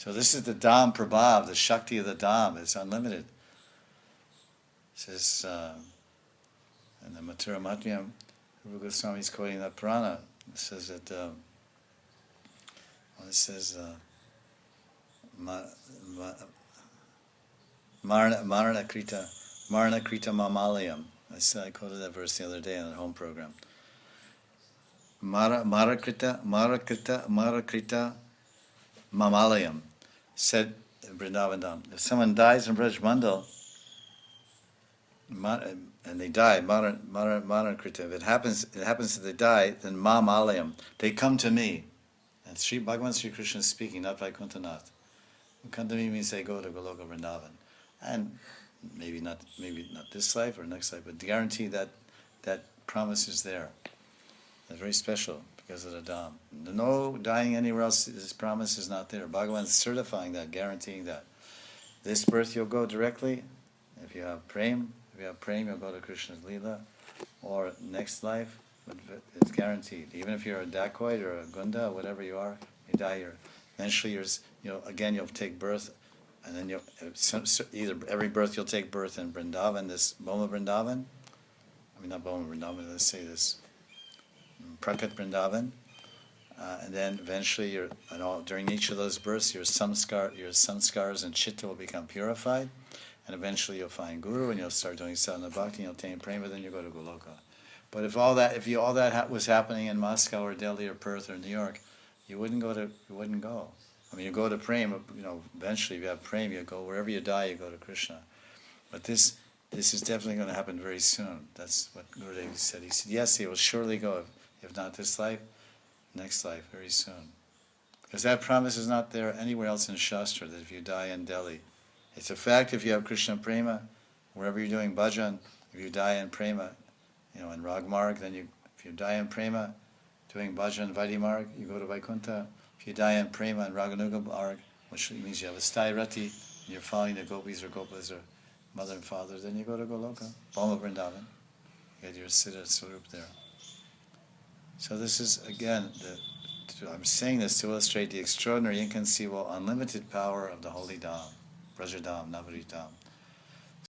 So this is the Dham Prabhav, the Shakti of the Dham. It's unlimited. It says in the Mathura Mahatmyam, Rupa Goswami is quoting that Purana. It says that Marana Krita Mamalayam. I quoted that verse the other day on the home program. Marakrita Mamalayam, said Vrindavan Dham. If someone dies in Braj Mandal, and they die, Marakrita, if it happens that they die, then Mamalayam, they come to me. And Bhagavan Sri Krishna is speaking, not Vaikuntanath. Come to me means they go to Goloka Vrindavan. And maybe not this life or next life, but guarantee that promise is there. That's very special because of the Dham. No dying anywhere else, this promise is not there. Bhagavan is certifying that, guaranteeing that. This birth you'll go directly. If you have prem, you'll go to Krishna's Leela. Or next life, it's guaranteed. Even if you're a dacoit or a gunda, whatever you are, you die here. Eventually, you'll take birth, and then either every birth you'll take birth in Vrindavan, this Boma Vrindavan. I mean, not Boma Vrindavan. Let's say this Prakat Vrindavan, and then eventually, during each of those births, your samskars and chitta will become purified, and eventually you'll find Guru, and you'll start doing sadhana bhakti, and you'll attain prema, then you go to Goloka. But if all that was happening in Moscow or Delhi or Perth or New York, you wouldn't go. I mean, you go to Prem. Eventually, if you have Prem, you go wherever you die. You go to Krishna. But this is definitely going to happen very soon. That's what Gurudev said. He said, yes, he will surely go. If not this life, next life, very soon. Because that promise is not there anywhere else in Shastra. That if you die in Delhi, it's a fact. If you have Krishna Prema, wherever you're doing bhajan, if you die in Prema, in Ragmarg, then if you die in Prema, doing bhajan Vaidhi Marg, you go to Vaikuntha. If you die in Prema and Raganuga Marg, which means you have a Sthai Rati, and you're following the gopis or gopas or mother and father, then you go to Goloka, Boma Vrindavan. You get your Siddha Swarup there. So this is, again, I'm saying this to illustrate the extraordinary, inconceivable, unlimited power of the holy Dham, Brajadham, Navarit Dham.